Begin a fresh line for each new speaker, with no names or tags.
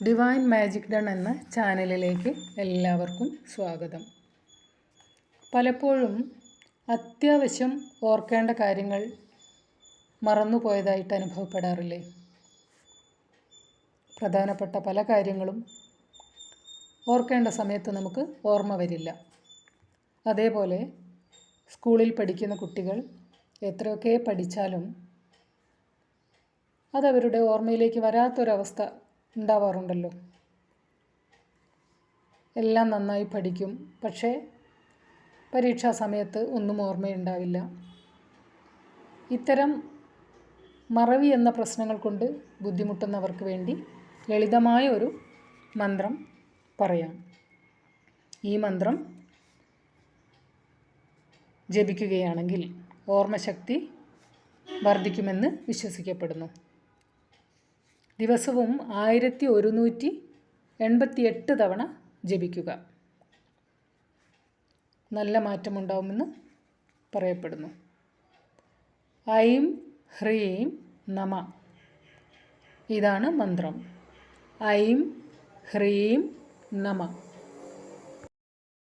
Divine magic done എന്ന ചാനലിലേക്ക് എല്ലാവർക്കും സ്വാഗതം. പലപ്പോഴും അത്യാവശ്യം ഓർക്കേണ്ട കാര്യങ്ങൾ മറന്നുപോയതായിട്ട് അനുഭവപ്പെടാറില്ലേ? പ്രധാനപ്പെട്ട പല കാര്യങ്ങളും ഓർക്കേണ്ട സമയത്ത് നമുക്ക് ഓർമ്മ വരില്ല. അതേപോലെ സ്കൂളിൽ പഠിക്കുന്ന കുട്ടികൾ എത്രയൊക്കെ പഠിച്ചാലും അതവരുടെ ഓർമ്മയിലേക്ക് വരാത്തൊരവസ്ഥ ഉണ്ടാവാറുണ്ടല്ലോ. എല്ലാം നന്നായി പഠിക്കും, പക്ഷേ പരീക്ഷാ സമയത്ത് ഒന്നും ഓർമ്മയുണ്ടാവില്ല. ഇത്തരം മറവി എന്ന പ്രശ്നങ്ങൾ കൊണ്ട് ബുദ്ധിമുട്ടുന്നവർക്ക് വേണ്ടി ലളിതമായ ഒരു മന്ത്രം പറയാം. ഈ മന്ത്രം ജപിക്കുകയാണെങ്കിൽ ഓർമ്മശക്തി വർദ്ധിക്കുമെന്ന് വിശ്വസിക്കപ്പെടുന്നു. ദിവസവും 1188 തവണ ജപിക്കുക. നല്ല മാറ്റമുണ്ടാവുമെന്ന് പറയപ്പെടുന്നു. ഐം ഹ്രീം നമ, ഇതാണ് മന്ത്രം. ഐം ഹ്രീം നമ.